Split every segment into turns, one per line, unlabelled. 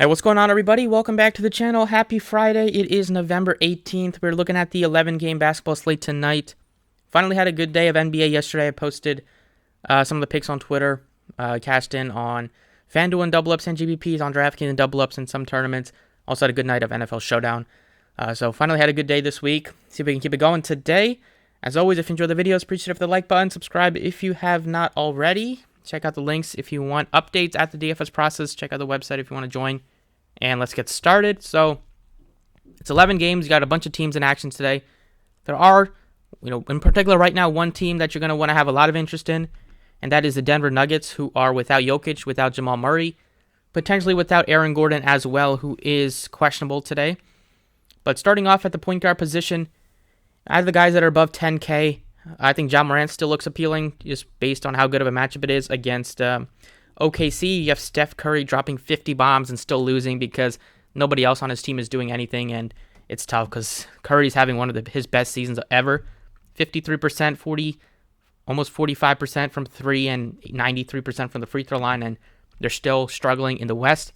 Hey, what's going on, everybody? Welcome back to the channel. Happy Friday. It is November 18th. We're looking at the 11-game basketball slate tonight. Finally had a good day of NBA yesterday. I posted some of the picks on Twitter, cashed in on Fanduel and double ups and GBPs, on Draftkings and double ups in some tournaments. Also had a good night of NFL Showdown. So finally had a good day this week. See if we can keep it going today. As always, if you enjoy the videos, appreciate it for the like button. Subscribe if you have not already. Check out the links if you want updates at the DFS process. Check out the website if you want to join. And let's get started. So it's 11 games. You got a bunch of teams in action today. There are, in particular right now, one team that you're going to want to have a lot of interest in, and that is the Denver Nuggets, who are without Jokic, without Jamal Murray, potentially without Aaron Gordon as well, who is questionable today. But starting off at the point guard position, I have the guys that are above 10K. I think Ja Morant still looks appealing, just based on how good of a matchup it is against OKC. You have Steph Curry dropping 50 bombs and still losing because nobody else on his team is doing anything, and it's tough because Curry's having one of his best seasons ever. 53%, almost 45% from three, and 93% from the free throw line, and they're still struggling in the West.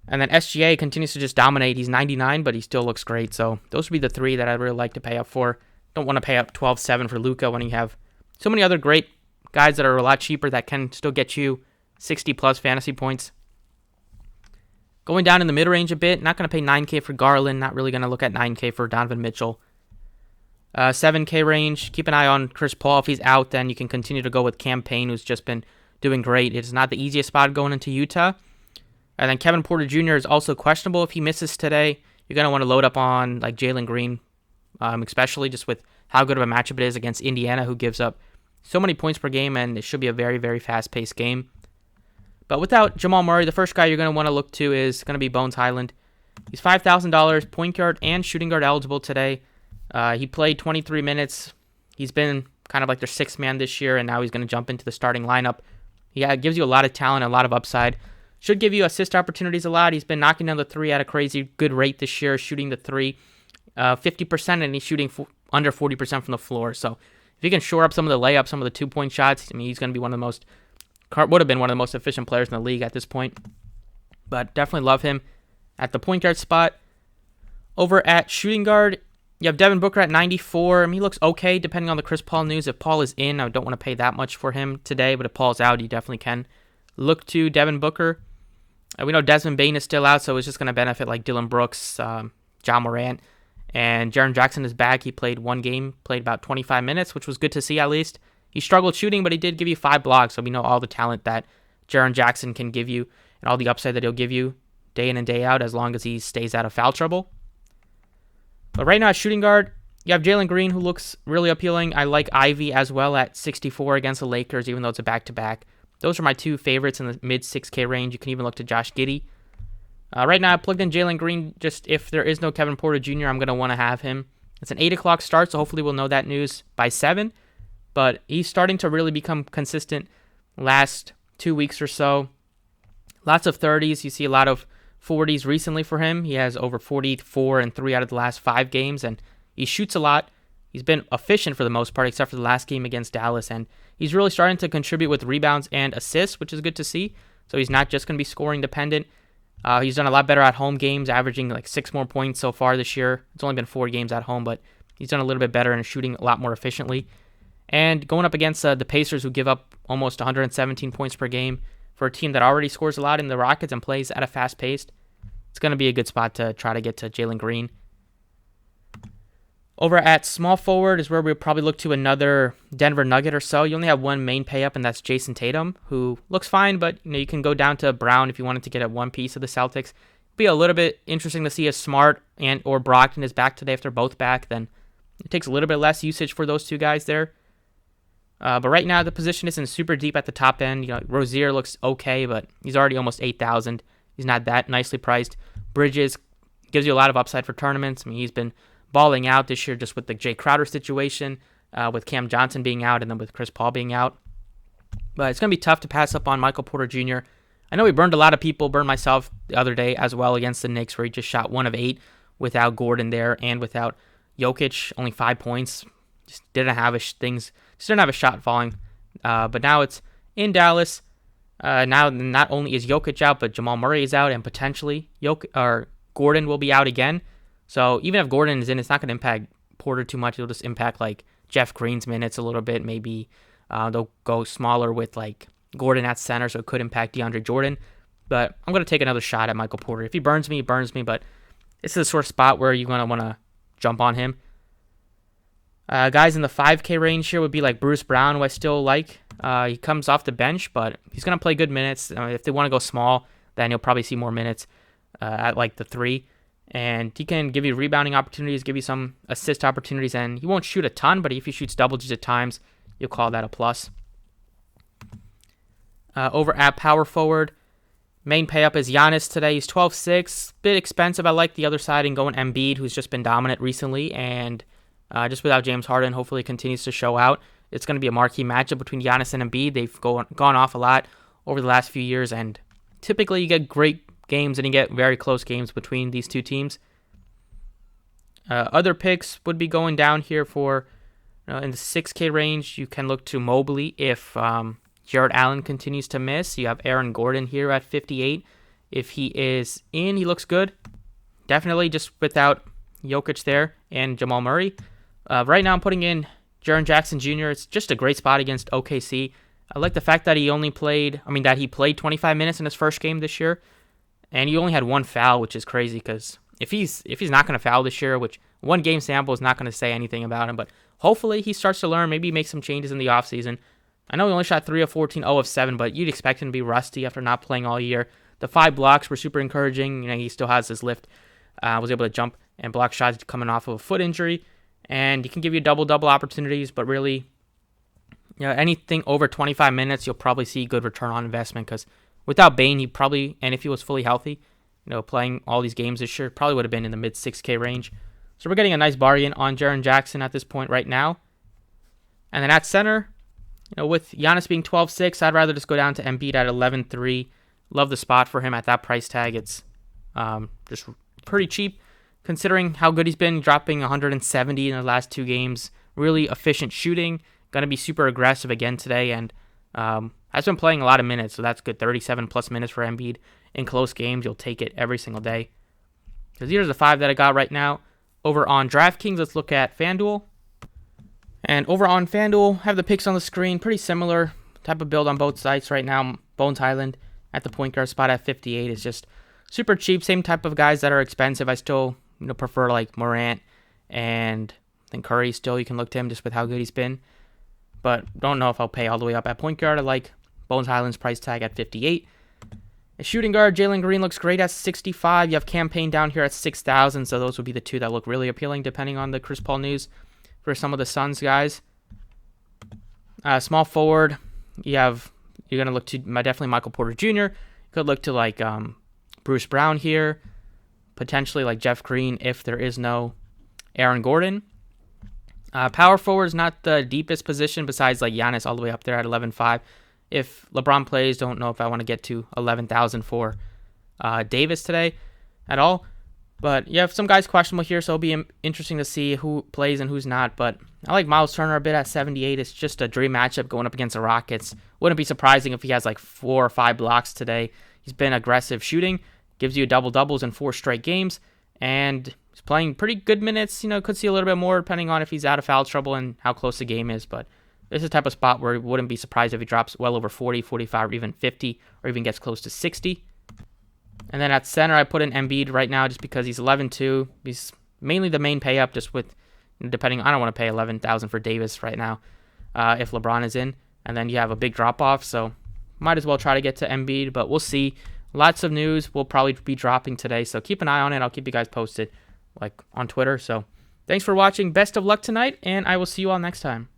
And then SGA continues to just dominate. He's 99, but he still looks great. So those would be the three that I'd really like to pay up for. Don't want to pay up 12-7 for Luka when you have so many other great guys that are a lot cheaper that can still get you 60-plus fantasy points. Going down in the mid-range a bit, not going to pay 9K for Garland, not really going to look at 9K for Donovan Mitchell. 7K range, keep an eye on Chris Paul. If he's out, then you can continue to go with Cam Payne, who's just been doing great. It's not the easiest spot going into Utah. And then Kevin Porter Jr. is also questionable. If he misses today, you're going to want to load up on like Jalen Green, especially just with how good of a matchup it is against Indiana, who gives up so many points per game, and it should be a very, very fast-paced game. But without Jamal Murray, the first guy you're going to want to look to is going to be Bones Highland. He's $5,000, point guard and shooting guard eligible today. He played 23 minutes. He's been kind of like their sixth man this year, and now he's going to jump into the starting lineup. He gives you a lot of talent, a lot of upside. Should give you assist opportunities a lot. He's been knocking down the three at a crazy good rate this year, shooting the three 50%, and he's shooting under 40% from the floor. So if he can shore up some of the layups, some of the two-point shots, I mean, he's going to be would have been one of the most efficient players in the league at this point. But definitely love him at the point guard spot. Over at shooting guard, you have Devin Booker at 94. I mean, he looks okay depending on the Chris Paul news. If Paul is in, I don't want to pay that much for him today, but if Paul's out, you definitely can look to Devin Booker. We know Desmond Bane is still out, so it's just going to benefit like Dylan Brooks, Ja Morant, and Jaren Jackson is back. He played one game, played about 25 minutes, which was good to see at least. He struggled shooting, but he did give you 5 blocks, so we know all the talent that Jaren Jackson can give you and all the upside that he'll give you day in and day out as long as he stays out of foul trouble. But right now at shooting guard, you have Jalen Green, who looks really appealing. I like Ivy as well at 64 against the Lakers, even though it's a back-to-back. Those are my two favorites in the mid-6K range. You can even look to Josh Giddey. Right now, I plugged in Jalen Green. Just if there is no Kevin Porter Jr., I'm going to want to have him. It's an 8 o'clock start, so hopefully we'll know that news by 7. But he's starting to really become consistent last 2 weeks or so. Lots of 30s. You see a lot of 40s recently for him. He has over 44 in 3 out of the last 5 games, and he shoots a lot. He's been efficient for the most part, except for the last game against Dallas, and he's really starting to contribute with rebounds and assists, which is good to see. So he's not just going to be scoring dependent. He's done a lot better at home games, averaging like 6 more points so far this year. It's only been 4 games at home, but he's done a little bit better and shooting a lot more efficiently. And going up against the Pacers, who give up almost 117 points per game for a team that already scores a lot in the Rockets and plays at a fast pace, it's going to be a good spot to try to get to Jalen Green. Over at small forward is where we'll probably look to another Denver Nugget or so. You only have one main pay up, and that's Jason Tatum, who looks fine, but you can go down to Brown if you wanted to get at one piece of the Celtics. It'd be a little bit interesting to see if Smart and or Brogdon is back today. If they're both back, then it takes a little bit less usage for those two guys there. But right now, the position isn't super deep at the top end. Rozier looks okay, but he's already almost 8,000. He's not that nicely priced. Bridges gives you a lot of upside for tournaments. I mean, he's been balling out this year just with the Jay Crowder situation, with Cam Johnson being out, and then with Chris Paul being out. But it's going to be tough to pass up on Michael Porter Jr. I know he burned a lot of people, burned myself the other day as well against the Knicks, where he just shot 1 of 8 without Gordon there and without Jokic, only 5 points. Just didn't have a shot falling. But now it's in Dallas. Now, not only is Jokic out, but Jamal Murray is out, and potentially Gordon will be out again. So even if Gordon is in, it's not going to impact Porter too much. It'll just impact like Jeff Green's minutes a little bit. Maybe they'll go smaller with like Gordon at center, so it could impact DeAndre Jordan. But I'm going to take another shot at Michael Porter. If he burns me, he burns me. But this is the sort of spot where you're going to want to jump on him. Guys in the 5K range here would be like Bruce Brown, who I still like. He comes off the bench, but he's going to play good minutes. If they want to go small, then you'll probably see more minutes at like the 3. And he can give you rebounding opportunities, give you some assist opportunities, and he won't shoot a ton, but if he shoots double-digit times, you'll call that a plus. Over at power forward, main pay-up is Giannis today. He's 12.6, bit expensive. I like the other side and going Embiid, who's just been dominant recently, and just without James Harden, hopefully continues to show out. It's going to be a marquee matchup between Giannis and Embiid. They've gone off a lot over the last few years, and typically you get great games and you get very close games between these two teams. Other picks would be going down here for in the 6K range. You can look to Mobley if Jared Allen continues to miss. You have Aaron Gordon here at 58. If he is in, he looks good. Definitely just without Jokic there and Jamal Murray. Right now I'm putting in Jaren Jackson Jr. It's just a great spot against OKC. I like the fact that he played 25 minutes in his first game this year. And he only had one foul, which is crazy because if he's not going to foul this year, which one game sample is not going to say anything about him, but hopefully he starts to learn, maybe make some changes in the offseason. I know he only shot 3 of 14, 0 of 7, but you'd expect him to be rusty after not playing all year. The 5 blocks were super encouraging. He still has his lift. Was able to jump and block shots coming off of a foot injury. And he can give you double-double opportunities, but really, anything over 25 minutes, you'll probably see good return on investment because without Bane, he probably, and if he was fully healthy, playing all these games this year, probably would have been in the mid 6K range. So we're getting a nice bargain on Jaren Jackson at this point right now. And then at center, with Giannis being 12.6, I'd rather just go down to Embiid at 11.3. Love the spot for him at that price tag. It's just pretty cheap considering how good he's been, dropping 170 in the last 2 games. Really efficient shooting. Going to be super aggressive again today, and has been playing a lot of minutes, so that's good. 37 plus minutes for Embiid in close games. You'll take it every single day. So here's the 5 that I got right now. Over on DraftKings, let's look at FanDuel. And over on FanDuel, have the picks on the screen. Pretty similar type of build on both sites right now. Bones Highland at the point guard spot at 58 is just super cheap. Same type of guys that are expensive. I still prefer like Morant and I think Curry still. You can look to him just with how good he's been. But don't know if I'll pay all the way up at point guard. I like Bones Highland's price tag at 58. A shooting guard, Jalen Green looks great at 65. You have Campaign down here at 6,000. So those would be the 2 that look really appealing depending on the Chris Paul news for some of the Suns guys. Small forward, you're going to look to definitely Michael Porter Jr. You could look to like Bruce Brown here. Potentially like Jeff Green if there is no Aaron Gordon. Power forward is not the deepest position besides like Giannis all the way up there at 11.5. If LeBron plays, don't know if I want to get to 11,000 for Davis today at all. But you have some guys questionable here, so it'll be interesting to see who plays and who's not. But I like Miles Turner a bit at 78. It's just a dream matchup going up against the Rockets. Wouldn't be surprising if he has like 4 or 5 blocks today. He's been aggressive shooting, gives you double-doubles in 4 straight games, and he's playing pretty good minutes. Could see a little bit more depending on if he's out of foul trouble and how close the game is. But this is the type of spot where it wouldn't be surprised if he drops well over 40, 45, or even 50, or even gets close to 60. And then at center, I put in Embiid right now just because he's 11.2. He's mainly the main pay up just with, depending, I don't want to pay 11,000 for Davis right now if LeBron is in. And then you have a big drop-off, so might as well try to get to Embiid, but we'll see. Lots of news will probably be dropping today, so keep an eye on it. I'll keep you guys posted like on Twitter. So thanks for watching. Best of luck tonight, and I will see you all next time.